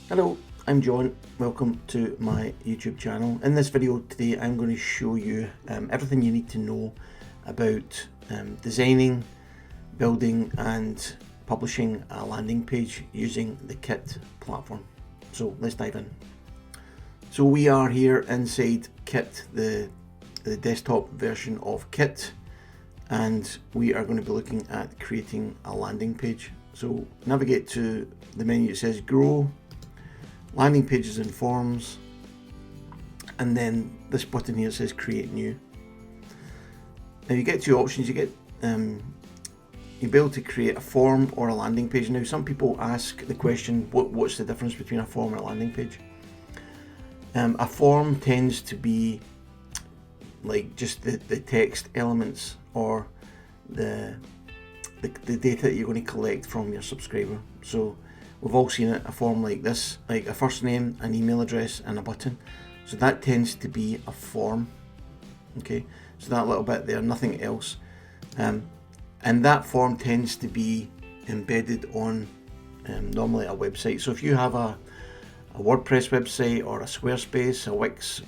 Hello, I'm John. Welcome to my YouTube channel. In this video today I'm going to show you everything you need to know about designing, building and publishing a landing page using the Kit platform. So let's dive in. So we are here inside Kit, the desktop version of Kit, and we are going to be looking at creating a landing page. So navigate to the menu that says Grow, Landing Pages and Forms, and then this button here says Create New. Now you get two options. You'll be able to create a form or a landing page. Now some people ask the question, what's the difference between a form and a landing page? A form tends to be like just the text elements or the data that you're going to collect from your subscriber. So we've all seen it, a form like this, like a first name, an email address and a button. So that tends to be a form. Okay, so that little bit there, nothing else. And that form tends to be embedded on normally a website. So if you have a WordPress website or a Squarespace, a Wix,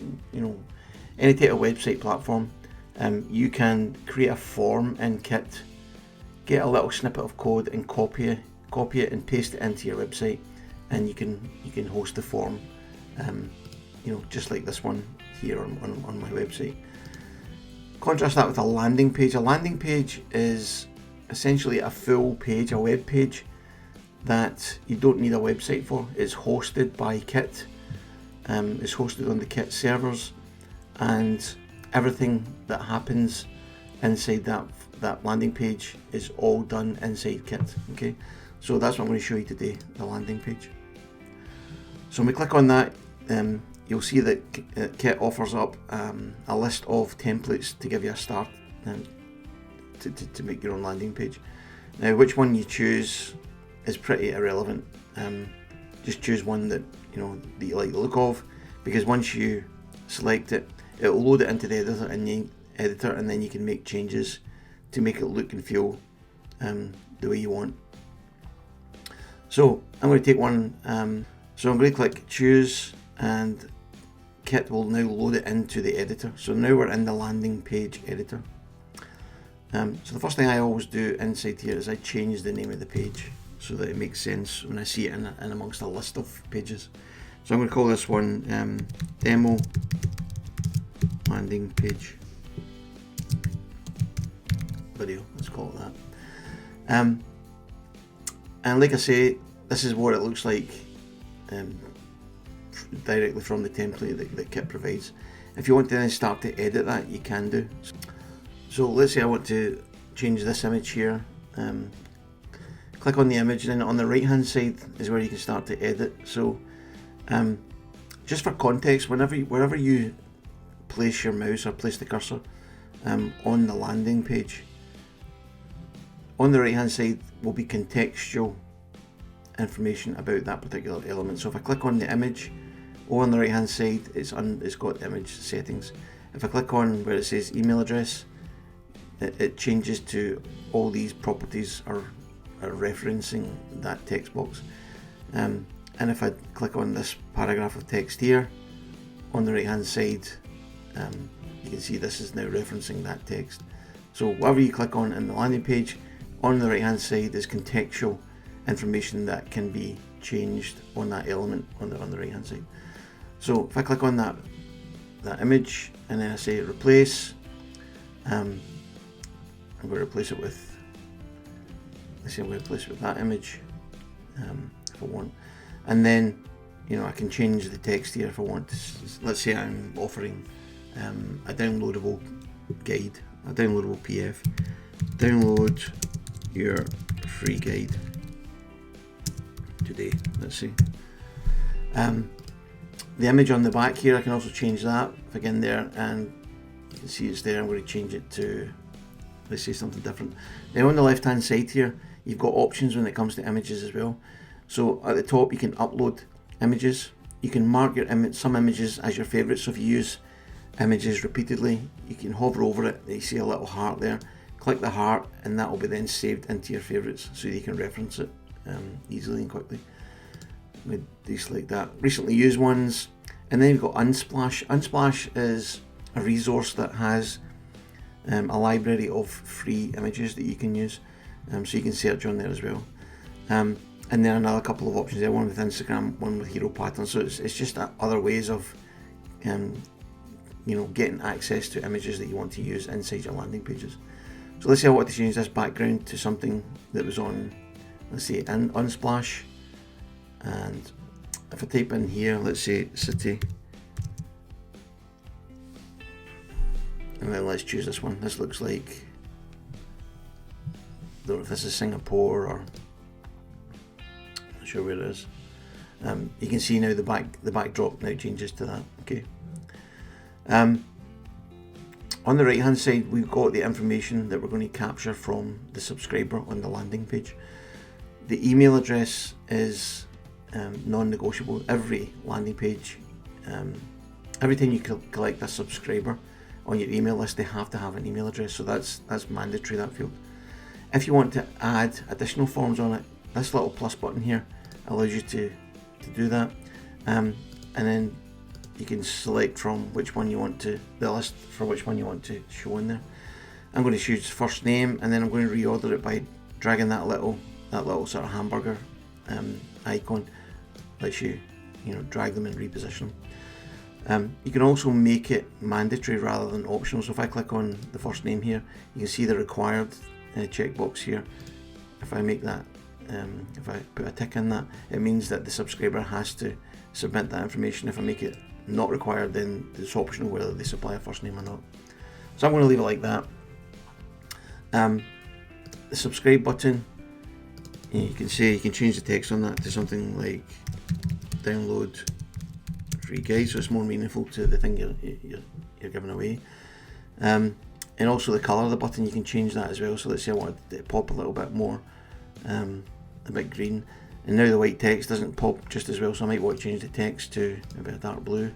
any type of website platform, you can create a form in Kit, get a little snippet of code and copy it and paste it into your website, and you can host the form, just like this one here on my website. Contrast that with a landing page. A landing page is essentially a full page, a web page that you don't need a website for. It's hosted by Kit. It's hosted on the Kit servers, and everything that happens inside that landing page is all done inside Kit. Okay, so that's what I'm going to show you today, the landing page. So when we click on that, you'll see that Kit offers up a list of templates to give you a start to make your own landing page. Now which one you choose is pretty irrelevant. Just choose one that that you like the look of, because once you select it, it'll load it into the editor, and then you can make changes to make it look and feel the way you want. So I'm going to take one. So I'm going to click choose, and Kit will now load it into the editor. So now we're in the landing page editor. So the first thing I always do inside here is I change the name of the page so that it makes sense when I see it in amongst a list of pages. So I'm going to call this one demo landing page video. Let's call it that. And like I say, this is what it looks like directly from the template that Kit provides. If you want to then start to edit that, you can do. So let's say I want to change this image here. Click on the image, and then on the right hand side is where you can start to edit. So just for context, wherever you place your mouse or place the cursor on the landing page, on the right hand side will be contextual information about that particular element. So if I click on the image, on the right hand side it's got image settings. If I click on where it says email address, it changes to all these properties are referencing that text box. And if I click on this paragraph of text here on the right hand side, you can see this is now referencing that text. So whatever you click on in the landing page, on the right hand side is contextual information that can be changed on that element on the right hand side. So if I click on that image and then I say replace, I'm going to replace it with, let's say I'm going to replace it with that image if I want, and then I can change the text here if I want to. Let's say I'm offering a downloadable guide, a downloadable PDF. Download your free guide today. Let's see. The image on the back here, I can also change that. If I get in there and you can see it's there, I'm going to change it to, let's say, something different. Now on the left hand side here, you've got options when it comes to images as well. So at the top you can upload images. You can mark some images as your favourites. So if you use images repeatedly, you can hover over it, you see a little heart there, click the heart, and that will be then saved into your favourites so you can reference it easily and quickly. we deselect that. Recently used ones, and then you've got Unsplash. Unsplash is a resource that has a library of free images that you can use, so you can search on there as well. And then another couple of options there, one with Instagram, one with hero patterns. So it's just other ways of getting access to images that you want to use inside your landing pages. So let's say I want to change this background to something that was on, let's say, Unsplash, and if I type in here, let's say city, and then let's choose this one. This looks like, I don't know if this is Singapore or, not sure where it is. You can see now the backdrop now changes to that. Okay. On the right hand side, we've got the information that we're going to capture from the subscriber on the landing page. The email address is non-negotiable. Every landing page, every time you collect a subscriber on your email list, they have to have an email address, so that's mandatory, that field. If you want to add additional forms on it, this little plus button here allows you to do that, and then you can select from which one you want to, the list for which one you want to show in there. I'm going to choose first name, and then I'm going to reorder it by dragging that little sort of hamburger icon. Lets you drag them and reposition them. You can also make it mandatory rather than optional. So if I click on the first name here, you can see the required checkbox here. If I make that, if I put a tick in that, it means that the subscriber has to submit that information. If I make it not required, then it's optional whether they supply a first name or not. So I'm going to leave it like that. The subscribe button, you can change the text on that to something like download free guide, so it's more meaningful to the thing you're giving away. And also the colour of the button, you can change that as well. So let's say I wanted it to pop a little bit more, a bit green, and now the white text doesn't pop just as well, so I might want to change the text to maybe a dark blue,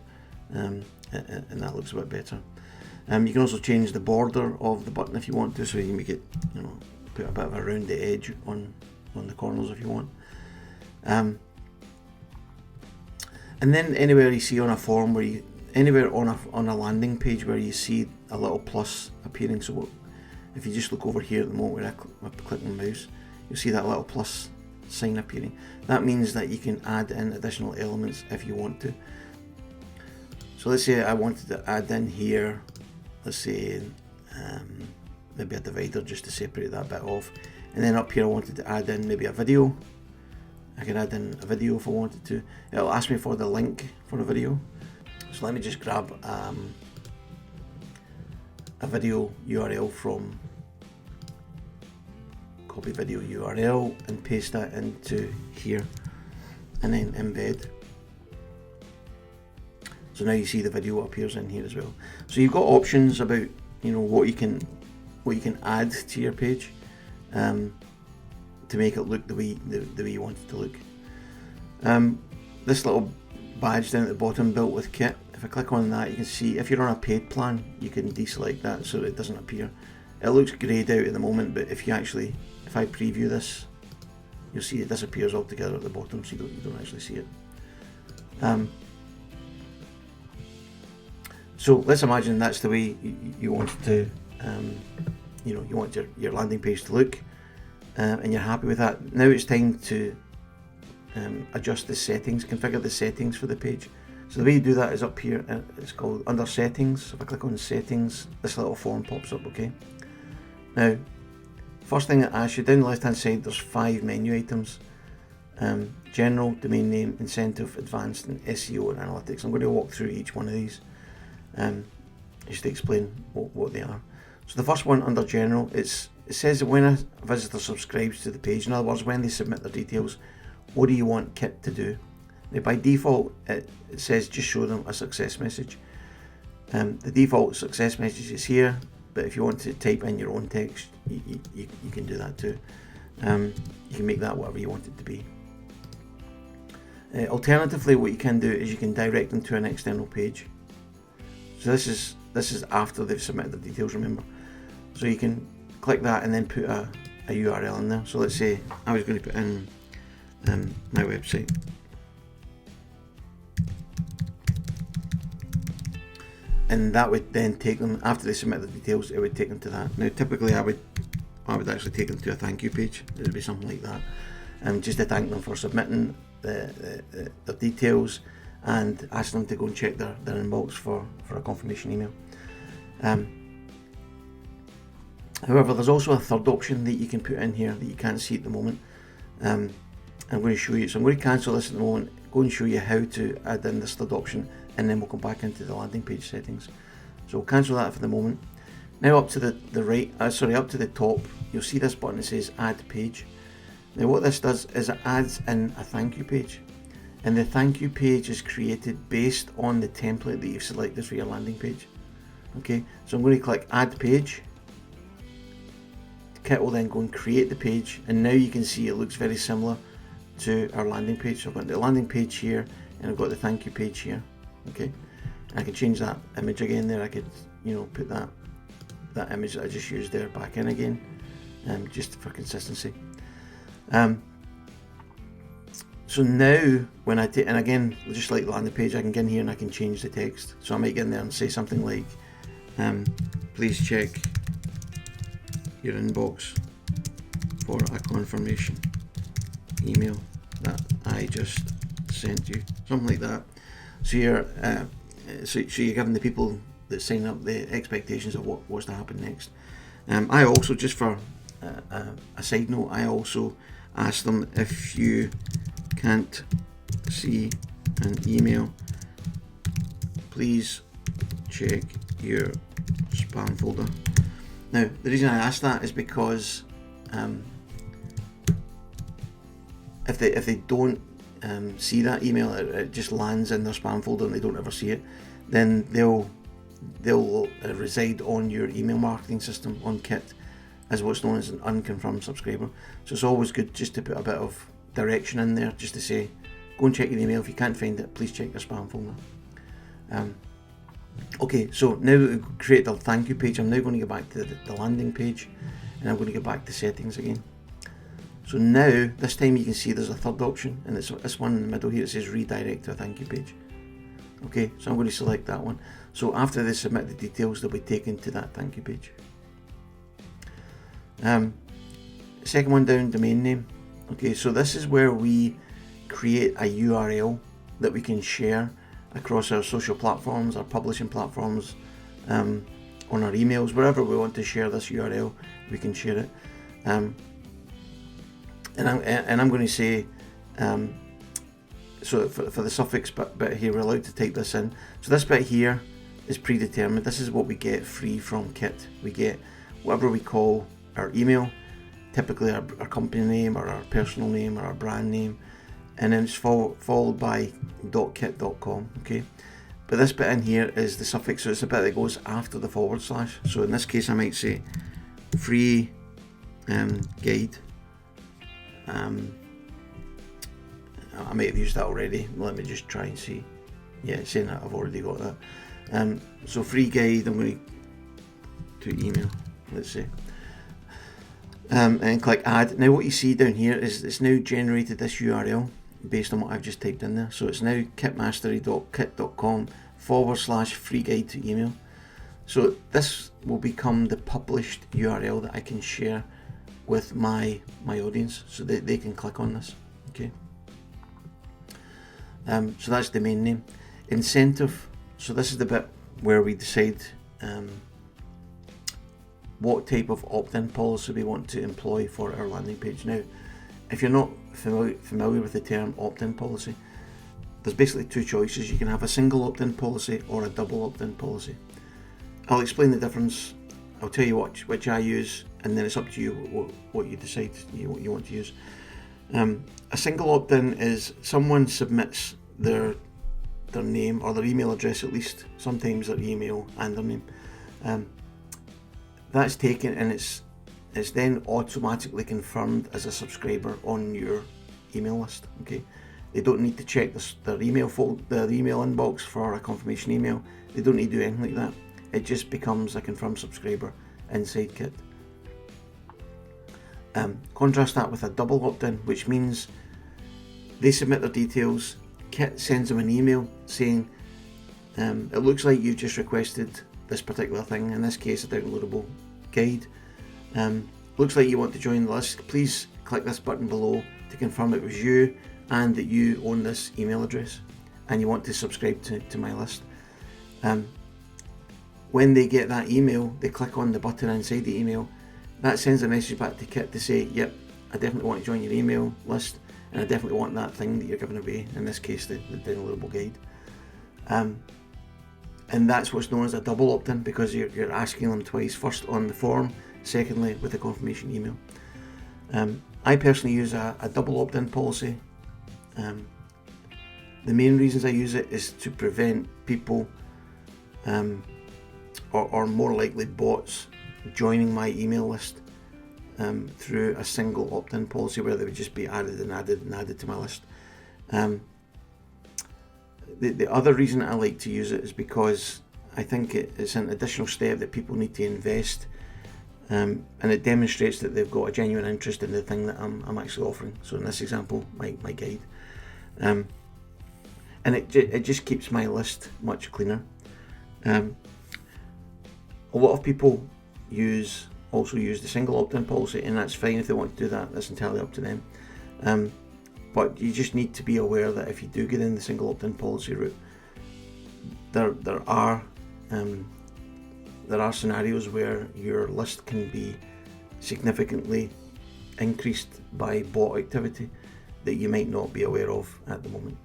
and that looks a bit better. You can also change the border of the button if you want to, so you can make it, put a bit of a rounded edge on the corners if you want. And then anywhere you see on a form, anywhere on a landing page where you see a little plus appearing, so if you just look over here at the moment where I click my mouse, you'll see that little plus sign appearing. That means that you can add in additional elements if you want to. So let's say I wanted to add in here, let's say maybe a divider just to separate that bit off, and then up here I wanted to add in maybe a video. I can add in a video if I wanted to. It'll ask me for the link for a video, so let me just grab a video URL from copy video URL and paste that into here, and then embed. So now you see the video appears in here as well. So you've got options about what you can add to your page to make it look the way you want it to look. This little badge down at the bottom, built with kit, if I click on that, you can see if you're on a paid plan, you can deselect that so that it doesn't appear. It looks greyed out at the moment, but if I preview this, you'll see it disappears altogether at the bottom, so you don't actually see it. So let's imagine that's the way you want it to, you want your landing page to look, and you're happy with that. Now it's time to adjust the settings, configure the settings for the page. So the way you do that is up here. It's called under settings. So if I click on settings, this little form pops up. Okay. Now, first thing it asks you, down the left hand side, there's 5 menu items: general, domain name, incentive, advanced, and SEO and analytics. I'm going to walk through each one of these just to explain what they are. So the first one under general, it says that when a visitor subscribes to the page, in other words, when they submit their details, what do you want Kit to do? Now by default, it says just show them a success message. The default success message is here, but if you want to type in your own text, you can do that too. You can make that whatever you want it to be. Alternatively, what you can do is you can direct them to an external page. So this is after they've submitted their details, remember. So you can click that and then put a URL in there. So let's say I was going to put in my website. and that would then take them, after they submit the details, it would take them to that. Now typically I would actually take them to a thank you page. It would be something like that, just to thank them for submitting the details and ask them to go and check their inbox for a confirmation email. However, there's also a third option that you can put in here that you can't see at the moment. I'm going to show you, so I'm going to cancel this at the moment, go and show you how to add in this third option, and then we'll come back into the landing page settings. So we'll cancel that for the moment. Now up to up to the top, you'll see this button that says add page. Now what this does is it adds in a thank you page, and the thank you page is created based on the template that you've selected for your landing page. Okay, so I'm going to click add page. Kit will then go and create the page, and now you can see it looks very similar to our landing page. So I've got the landing page here, and I've got the thank you page here. Okay, and I can change that image again there. I could, put that image that I just used there back in again, just for consistency. So now when I take, and again, just like the landing page, I can get in here and I can change the text. So I might get in there and say something like, please check your inbox for a confirmation email that I just sent you, something like that. So you're you're giving the people that sign up the expectations of what's to happen next. I also, just for a side note, I also ask them, if you can't see an email, please check your spam folder. Now the reason I ask that is because if they don't see that email, it just lands in their spam folder and they don't ever see it, then they'll reside on your email marketing system on Kit as what's known as an unconfirmed subscriber. So it's always good just to put a bit of direction in there, just to say, go and check your email. If you can't find it, please check your spam folder. Okay, so now that we've created the thank you page, I'm now going to go back to the landing page, and I'm going to go back to settings again. So now, this time you can see there's a third option, and it's this one in the middle here. It says redirect to a thank you page. Okay, so I'm going to select that one. So after they submit the details, they'll be taken to that thank you page. Second one down, domain name. Okay, so this is where we create a URL that we can share across our social platforms, our publishing platforms, on our emails, wherever we want to share this URL, we can share it. And I'm going to say, so for the suffix bit here, we're allowed to type this in. So this bit here is predetermined. This is what we get free from Kit. We get whatever we call our email, typically our company name or our personal name or our brand name, and then it's followed by .kit.com. Okay, but this bit in here is the suffix, so it's the bit that goes after the /. So in this case I might say free guide. I might have used that already. Let me just try and see. Yeah, it's saying that I've already got that. So free guide, I'm going to email, let's say, and click add. Now what you see down here is it's now generated this URL based on what I've just typed in there. So it's now kitmastery.kit.com /free guide to email. So this will become the published URL that I can share with my audience, so that they can click on this. Okay. So that's domain name. Incentive. So this is the bit where we decide what type of opt-in policy we want to employ for our landing page. Now, if you're not familiar with the term opt-in policy, there's basically two choices. You can have a single opt-in policy or a double opt-in policy. I'll explain the difference. I'll tell you which I use, and then it's up to you what you decide you want to use. A single opt-in is someone submits their name, or their email address at least, sometimes their email and their name. That's taken, and it's then automatically confirmed as a subscriber on your email list. Okay, they don't need to check their email inbox for a confirmation email. They don't need to do anything like that. It just becomes a confirmed subscriber inside Kit. Contrast that with a double opt-in, which means they submit their details, Kit sends them an email saying, it looks like you've just requested this particular thing, in this case a downloadable guide. Looks like you want to join the list. Please click this button below to confirm it was you and that you own this email address and you want to subscribe to my list. When they get that email, they click on the button inside the email. That sends a message back to Kit to say, yep, I definitely want to join your email list, and I definitely want that thing that you're giving away, in this case the downloadable guide. And that's what's known as a double opt-in, because you're asking them twice, first on the form, secondly with a confirmation email. I personally use a double opt-in policy. The main reasons I use it is to prevent people or more likely bots joining my email list through a single opt-in policy where they would just be added and added and added to my list. The other reason I like to use it is because I think it's an additional step that people need to invest, and it demonstrates that they've got a genuine interest in the thing that I'm actually offering. So in this example, my guide. And it just keeps my list much cleaner. A lot of people also use the single opt-in policy, and that's fine if they want to do that. That's entirely up to them. But you just need to be aware that if you do get in the single opt-in policy route, there are scenarios where your list can be significantly increased by bot activity that you might not be aware of at the moment.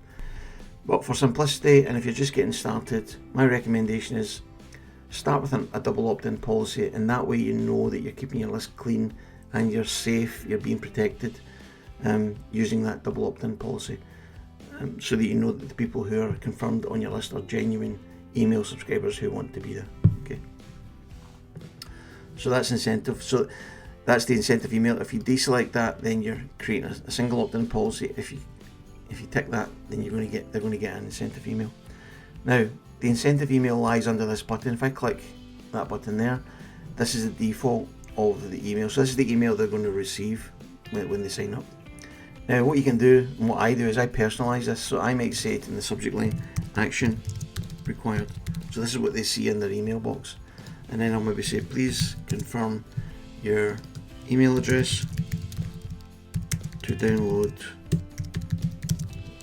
But for simplicity, and if you're just getting started, my recommendation is start with a double opt-in policy, and that way you know that you're keeping your list clean and you're safe, you're being protected using that double opt-in policy, so that you know that the people who are confirmed on your list are genuine email subscribers who want to be there. Okay, so that's incentive. So that's the incentive email. If you deselect that, then you're creating a single opt-in policy. If you tick that, then they're going to get an incentive email. Now, the incentive email lies under this button. If I click that button there, this is the default of the email. So this is the email they're going to receive when they sign up. Now, what you can do, and what I do, is I personalize this. So I might say it in the subject line, action required. So this is what they see in their email box. And then I'll maybe say, please confirm your email address to download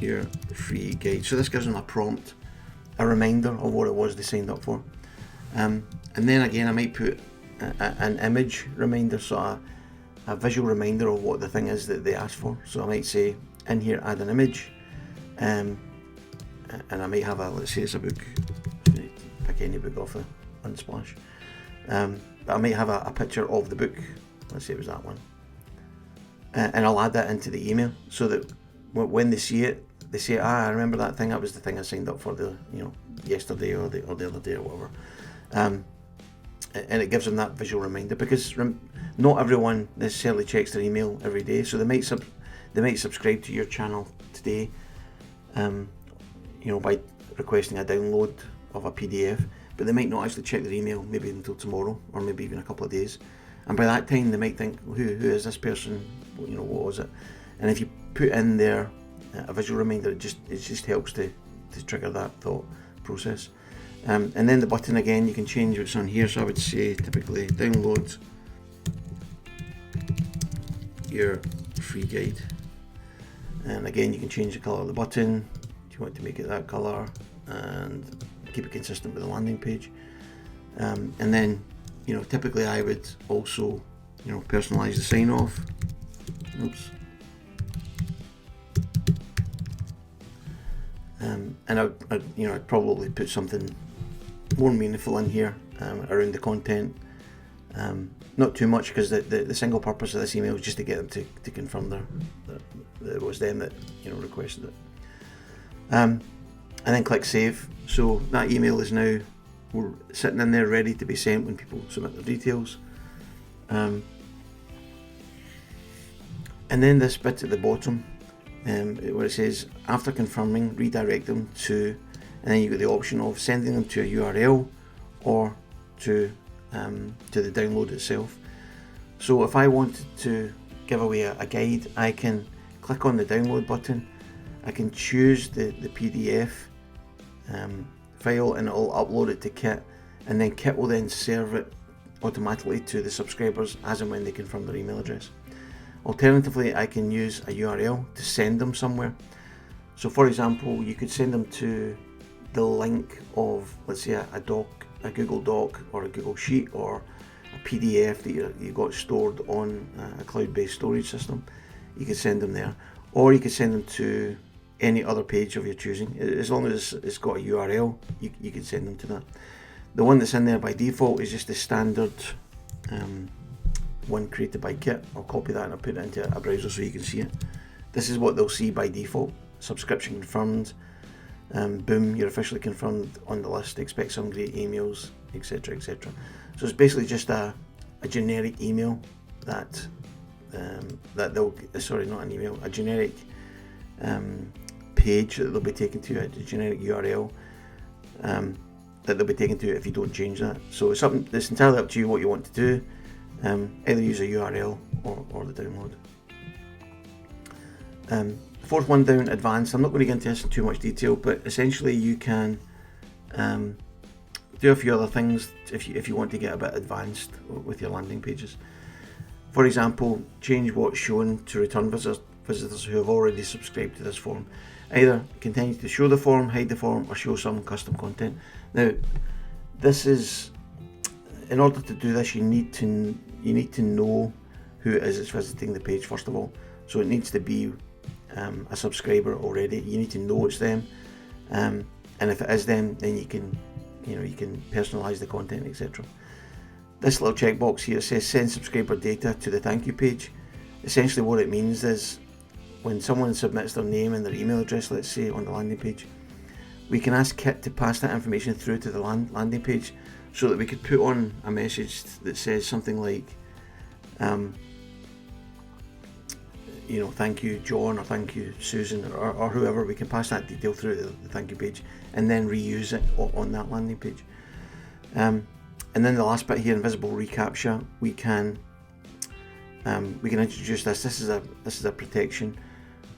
your free guide. So this gives them a prompt, a reminder of what it was they signed up for. And then again, I might put an image reminder, so a visual reminder of what the thing is that they asked for. So I might say in here, add an image, and I might have let's say it's a book, pick any book off of Unsplash. But I might have a picture of the book, let's say it was that one, and I'll add that into the email so that when they see it, they say, I remember that thing, that was the thing I signed up for yesterday or the other day or whatever. And it gives them that visual reminder, because not everyone necessarily checks their email every day, so they might subscribe to your channel today, by requesting a download of a PDF, but they might not actually check their email maybe until tomorrow, or maybe even a couple of days, and by that time they might think, who is this person, what was it? And if you put in there a visual reminder, it just helps to trigger that thought process. And then the button, again, you can change what's on here. So I would say typically download your free guide, and again you can change the colour of the button. Do you want to make it that colour and keep it consistent with the landing page? And then typically I would also personalise the sign off. Oops. And I'd probably put something more meaningful in here around the content. Not too much, because the single purpose of this email is just to get them to confirm that it was them that requested it. And then click save. So that email is now sitting in there ready to be sent when people submit their details. And then this bit at the bottom, where it says after confirming, redirect them to, and then you've got the option of sending them to a URL or to the download itself. So if I wanted to give away a guide, I can click on the download button, I can choose the PDF file and it'll upload it to Kit, and then Kit will then serve it automatically to the subscribers as and when they confirm their email address. Alternatively, I can use a URL to send them somewhere. So for example, you could send them to the link of, let's say, a Google Doc or a Google Sheet or a PDF that you got stored on a cloud-based storage system. You could send them there, or you could send them to any other page of your choosing. As long as it's got a URL, you can send them to that. The one that's in there by default is just the standard one created by Kit. I'll copy that and I'll put it into a browser so you can see it. This is what they'll see by default. Subscription confirmed. Boom, you're officially confirmed on the list. Expect some great emails, etc, etc. So it's basically just a generic email that they'll, sorry, not an email, a generic page that they'll be taken to, a generic URL that they'll be taken to if you don't change that. So it's something that's entirely up to you what you want to do. Either use a URL or the download. Fourth one down, advanced. I'm not going to get into this in too much detail, but essentially you can do a few other things if you want to get a bit advanced with your landing pages. For example, change what's shown to return visitors who have already subscribed to this form. Either continue to show the form, hide the form, or show some custom content. Now, this is, in order to do this, you need to know who it is that's visiting the page first of all. So it needs to be a subscriber already. You need to know it's them, and if it is them, then you can personalize the content, etc. This little checkbox here says send subscriber data to the thank you page. Essentially what it means is when someone submits their name and their email address, let's say on the landing page, we can ask Kit to pass that information through to the landing page so that we could put on a message that says something like thank you John, or thank you Susan, or whoever. We can pass that detail through the thank you page and then reuse it on that landing page. And then the last bit here, invisible reCAPTCHA, we can introduce this. This is a protection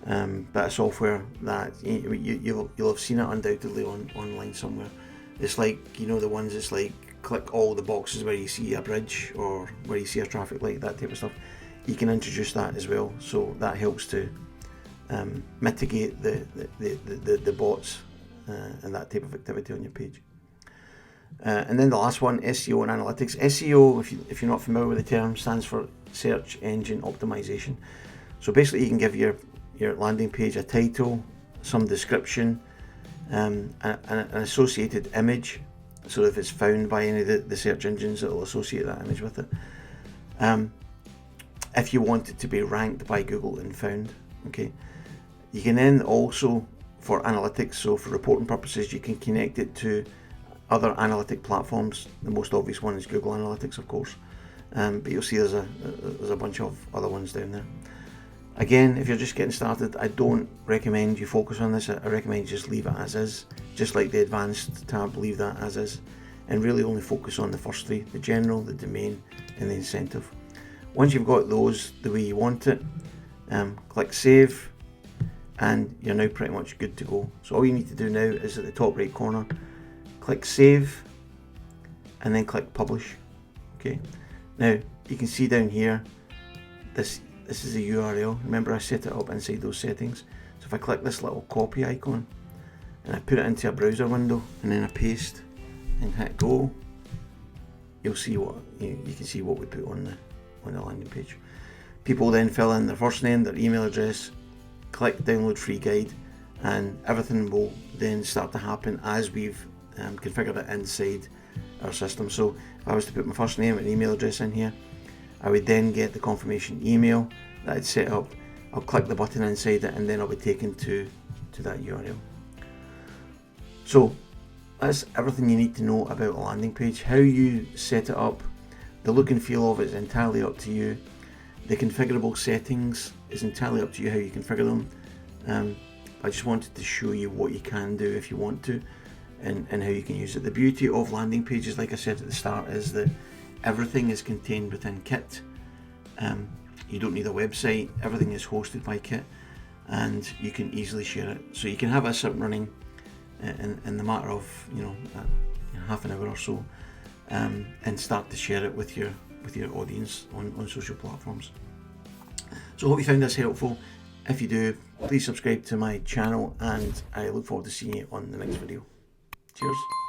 bit of software that you'll have seen it undoubtedly online somewhere. It's like, the ones that's like click all the boxes where you see a bridge or where you see a traffic light, that type of stuff. You can introduce that as well, so that helps to mitigate the bots and that type of activity on your page. And then the last one, SEO and analytics. SEO, if you're not familiar with the term, stands for search engine optimization. So basically you can give your landing page a title, some description, an associated image, so if it's found by any of the search engines, it will associate that image with it. If you want it to be ranked by Google and found, okay. You can then also, for analytics, so for reporting purposes, you can connect it to other analytic platforms. The most obvious one is Google Analytics, of course, but you'll see there's a bunch of other ones down there. Again, if you're just getting started, I don't recommend you focus on this. I recommend you just leave it as is, just like the advanced tab, leave that as is, and really only focus on the first three: the general, the domain, and the incentive. Once you've got those the way you want it, click save, and you're now pretty much good to go. So all you need to do now is at the top right corner, click save, and then click publish. Okay. Now you can see down here, this is a URL. Remember, I set it up inside those settings. So if I click this little copy icon and I put it into a browser window and then I paste and hit go, you'll see what you can see what we put on the landing page. People then fill in their first name, their email address, click download free guide, and everything will then start to happen as we've configured it inside our system. So if I was to put my first name and email address in here, I would then get the confirmation email that I'd set up. I'll click the button inside it and then I'll be taken to that URL. So that's everything you need to know about a landing page. How you set it up, the look and feel of it is entirely up to you. The configurable settings is entirely up to you how you configure them. I just wanted to show you what you can do if you want to, and how you can use it. The beauty of landing pages, like I said at the start, is that everything is contained within Kit. You don't need a website, everything is hosted by Kit, and you can easily share it. So you can have this up running in the matter of half an hour or so, and start to share it with your audience on social platforms. So I hope you found this helpful. If you do, please subscribe to my channel, and I look forward to seeing you on the next video. Cheers.